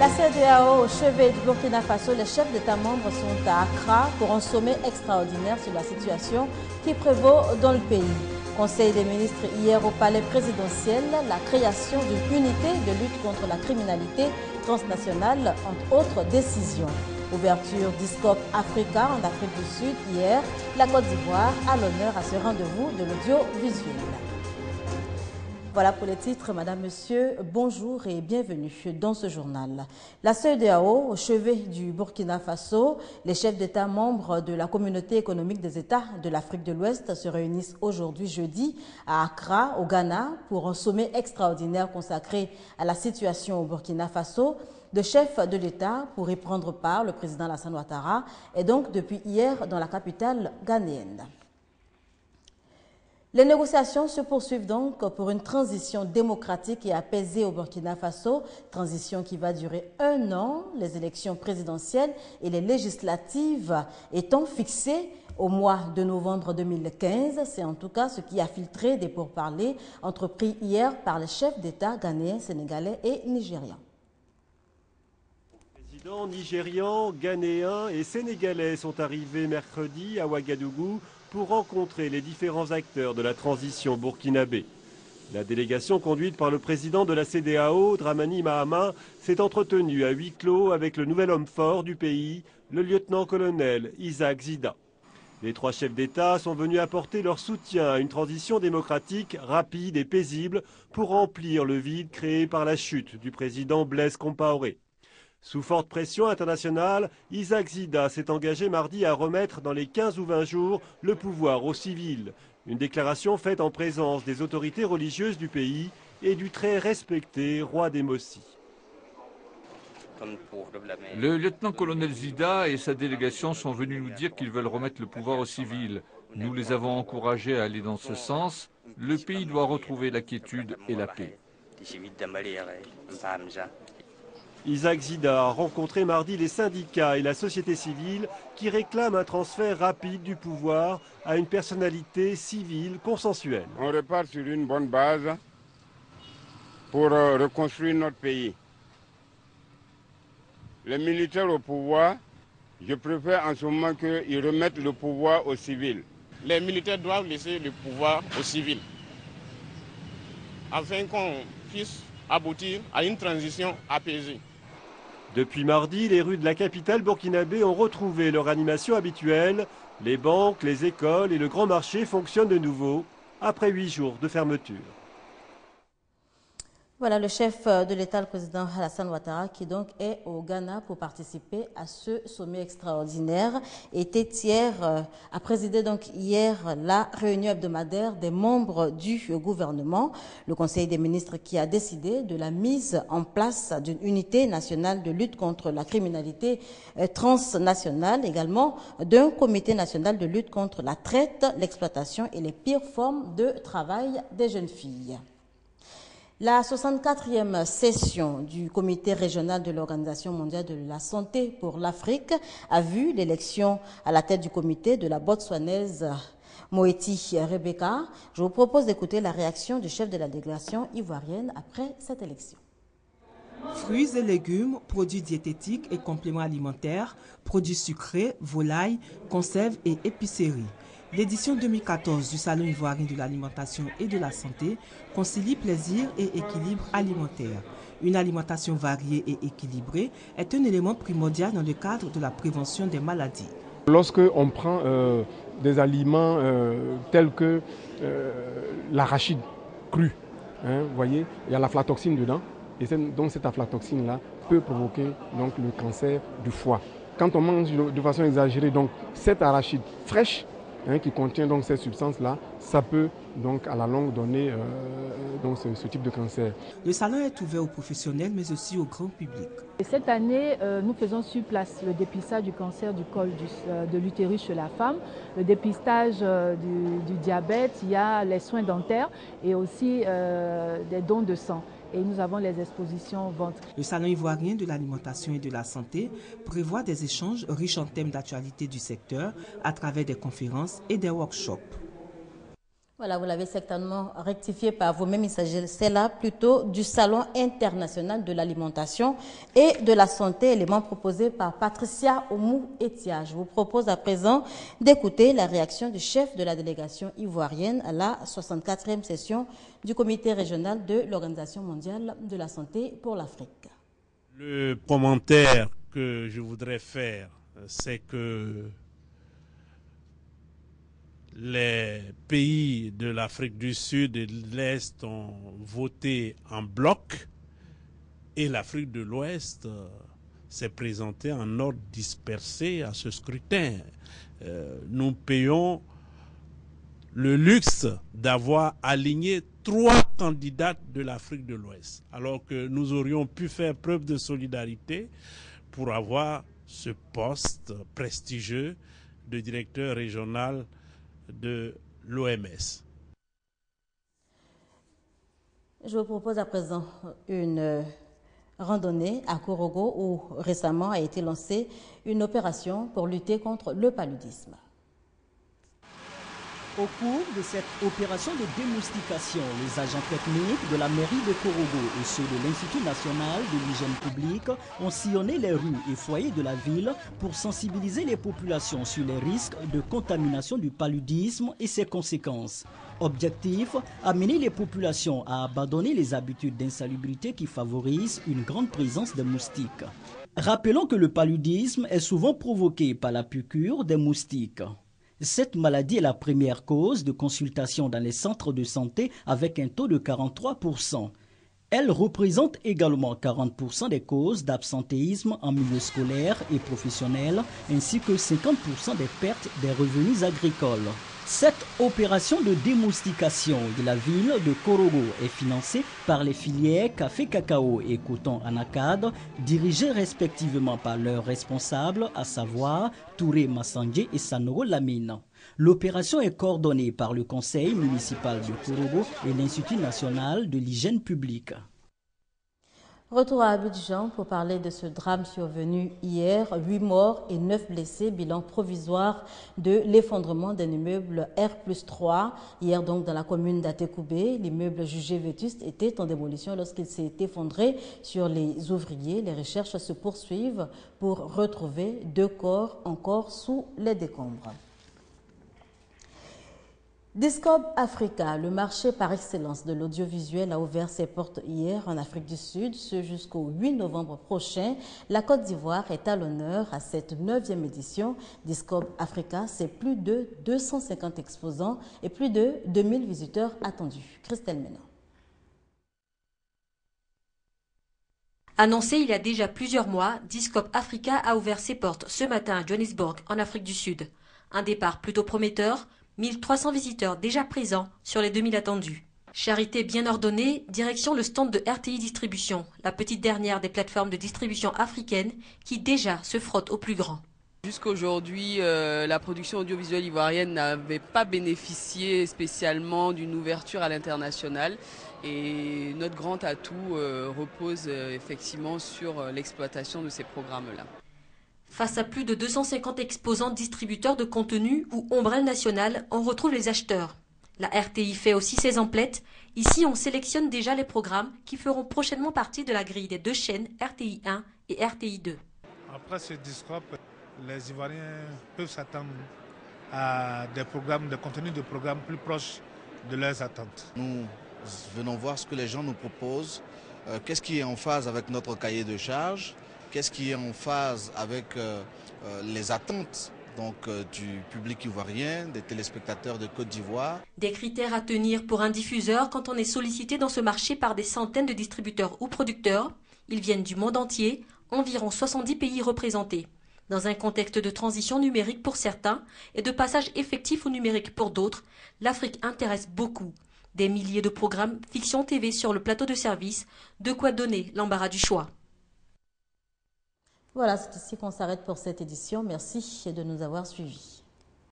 La CEDEAO, au chevet du Burkina Faso, les chefs d'État membres sont à Accra pour un sommet extraordinaire sur la situation qui prévaut dans le pays. Conseil des ministres hier au palais présidentiel, la création d'une unité de lutte contre la criminalité transnationale, entre autres décisions. Ouverture d'ISCOP Africa en Afrique du Sud hier, la Côte d'Ivoire a l'honneur à ce rendez-vous de l'audiovisuel. Voilà pour les titres, Madame, Monsieur, bonjour et bienvenue dans ce journal. La CEDEAO, au chevet du Burkina Faso, les chefs d'État membres de la Communauté économique des États de l'Afrique de l'Ouest se réunissent aujourd'hui jeudi à Accra, au Ghana, pour un sommet extraordinaire consacré à la situation au Burkina Faso. Le chef de l'État, pour y prendre part, le président Alassane Ouattara, est donc depuis hier dans la capitale ghanéenne. Les négociations se poursuivent donc pour une transition démocratique et apaisée au Burkina Faso, transition qui va durer 1 an, les élections présidentielles et les législatives étant fixées au mois de novembre 2015. C'est en tout cas ce qui a filtré des pourparlers entrepris hier par les chefs d'État ghanéens, sénégalais et nigérians. Les présidents nigérians, ghanéens et sénégalais sont arrivés mercredi à Ouagadougou pour rencontrer les différents acteurs de la transition burkinabé. La délégation conduite par le président de la CEDEAO, Dramani Mahama, s'est entretenue à huis clos avec le nouvel homme fort du pays, le lieutenant-colonel Isaac Zida. Les 3 chefs d'État sont venus apporter leur soutien à une transition démocratique rapide et paisible pour remplir le vide créé par la chute du président Blaise Compaoré. Sous forte pression internationale, Isaac Zida s'est engagé mardi à remettre dans les 15 ou 20 jours le pouvoir aux civils. Une déclaration faite en présence des autorités religieuses du pays et du très respecté roi des Mossi. Le lieutenant-colonel Zida et sa délégation sont venus nous dire qu'ils veulent remettre le pouvoir aux civils. Nous les avons encouragés à aller dans ce sens. Le pays doit retrouver la quiétude et la paix. Isaac Zida a rencontré mardi les syndicats et la société civile qui réclament un transfert rapide du pouvoir à une personnalité civile consensuelle. On repart sur une bonne base pour reconstruire notre pays. Les militaires au pouvoir, je préfère en ce moment qu'ils remettent le pouvoir aux civils. Les militaires doivent laisser le pouvoir aux civils afin qu'on puisse aboutir à une transition apaisée. Depuis mardi, les rues de la capitale burkinabé ont retrouvé leur animation habituelle. Les banques, les écoles et le grand marché fonctionnent de nouveau après 8 jours de fermeture. Voilà le chef de l'État, le président Alassane Ouattara, qui donc est au Ghana pour participer à ce sommet extraordinaire. A présidé donc hier la réunion hebdomadaire des membres du gouvernement. Le Conseil des ministres qui a décidé de la mise en place d'une unité nationale de lutte contre la criminalité transnationale, également d'un comité national de lutte contre la traite, l'exploitation et les pires formes de travail des jeunes filles. La 64e session du comité régional de l'Organisation mondiale de la santé pour l'Afrique a vu l'élection à la tête du comité de la Botswanaise Moeti Rebecca. Je vous propose d'écouter la réaction du chef de la délégation ivoirienne après cette élection. Fruits et légumes, produits diététiques et compléments alimentaires, produits sucrés, volailles, conserves et épiceries. L'édition 2014 du Salon ivoirien de l'alimentation et de la santé concilie plaisir et équilibre alimentaire. Une alimentation variée et équilibrée est un élément primordial dans le cadre de la prévention des maladies. Lorsque on prend des aliments tels que l'arachide cru, vous voyez, il y a l'aflatoxine dedans, et donc cette aflatoxine-là peut provoquer donc, le cancer du foie. Quand on mange de façon exagérée donc, cette arachide fraîche, qui contient donc ces substances-là, ça peut donc à la longue donner donc ce type de cancer. Le salon est ouvert aux professionnels mais aussi au grand public. Cette année, nous faisons sur place le dépistage du cancer du col de l'utérus chez la femme, le dépistage du diabète, il y a les soins dentaires et aussi des dons de sang. Et nous avons les expositions ventes. Le Salon ivoirien de l'alimentation et de la santé prévoit des échanges riches en thèmes d'actualité du secteur à travers des conférences et des workshops. Voilà, vous l'avez certainement rectifié par vous-même. Il s'agissait là plutôt du Salon international de l'alimentation et de la santé, élément proposé par Patricia Oumou-Etia. Je vous propose à présent d'écouter la réaction du chef de la délégation ivoirienne à la 64e session du comité régional de l'Organisation mondiale de la santé pour l'Afrique. Le commentaire que je voudrais faire, c'est que les pays de l'Afrique du Sud et de l'Est ont voté en bloc et l'Afrique de l'Ouest s'est présentée en ordre dispersé à ce scrutin. Nous payons le luxe d'avoir aligné 3 candidates de l'Afrique de l'Ouest, alors que nous aurions pu faire preuve de solidarité pour avoir ce poste prestigieux de directeur régional de l'OMS. Je vous propose à présent une randonnée à Korogo où récemment a été lancée une opération pour lutter contre le paludisme. Au cours de cette opération de démoustication, les agents techniques de la mairie de Korogo et ceux de l'Institut national de l'hygiène publique ont sillonné les rues et foyers de la ville pour sensibiliser les populations sur les risques de contamination du paludisme et ses conséquences. Objectif, amener les populations à abandonner les habitudes d'insalubrité qui favorisent une grande présence de moustiques. Rappelons que le paludisme est souvent provoqué par la piqûre des moustiques. Cette maladie est la première cause de consultation dans les centres de santé avec un taux de 43%. Elle représente également 40% des causes d'absentéisme en milieu scolaire et professionnel, ainsi que 50% des pertes des revenus agricoles. Cette opération de démoustication de la ville de Korogo est financée par les filières café, cacao et coton Anacad, dirigées respectivement par leurs responsables, à savoir Touré Massandje et Sanoro Lamine. L'opération est coordonnée par le conseil municipal de Korogo et l'Institut national de l'hygiène publique. Retour à Abidjan pour parler de ce drame survenu hier. 8 morts et 9 blessés, bilan provisoire de l'effondrement d'un immeuble R+3. Hier donc dans la commune d'Atekoubé, l'immeuble jugé vétuste était en démolition lorsqu'il s'est effondré sur les ouvriers. Les recherches se poursuivent pour retrouver 2 corps encore sous les décombres. Discob Africa, le marché par excellence de l'audiovisuel, a ouvert ses portes hier en Afrique du Sud. Ce jusqu'au 8 novembre prochain, la Côte d'Ivoire est à l'honneur à cette 9e édition. Discob Africa, c'est plus de 250 exposants et plus de 2000 visiteurs attendus. Christelle Ménan. Annoncé il y a déjà plusieurs mois, Discob Africa a ouvert ses portes ce matin à Johannesburg, en Afrique du Sud. Un départ plutôt prometteur. 1300 visiteurs déjà présents sur les 2000 attendus. Charité bien ordonnée, direction le stand de RTI Distribution, la petite dernière des plateformes de distribution africaines qui déjà se frotte au plus grand. Jusqu'aujourd'hui, la production audiovisuelle ivoirienne n'avait pas bénéficié spécialement d'une ouverture à l'international et notre grand atout repose effectivement sur l'exploitation de ces programmes-là. Face à plus de 250 exposants distributeurs de contenu ou ombrelles nationales, on retrouve les acheteurs. La RTI fait aussi ses emplettes. Ici, on sélectionne déjà les programmes qui feront prochainement partie de la grille des 2 chaînes RTI 1 et RTI 2. Après ce Discob, les Ivoiriens peuvent s'attendre à des contenus de programmes plus proches de leurs attentes. Nous venons voir ce que les gens nous proposent, qu'est-ce qui est en phase avec notre cahier de charges. Qu'est-ce qui est en phase avec les attentes du public ivoirien, des téléspectateurs de Côte d'Ivoire. Des critères à tenir pour un diffuseur quand on est sollicité dans ce marché par des centaines de distributeurs ou producteurs. Ils viennent du monde entier, environ 70 pays représentés. Dans un contexte de transition numérique pour certains et de passage effectif au numérique pour d'autres, l'Afrique intéresse beaucoup. Des milliers de programmes fiction TV sur le plateau de service, de quoi donner l'embarras du choix. Voilà, c'est ici qu'on s'arrête pour cette édition. Merci de nous avoir suivis.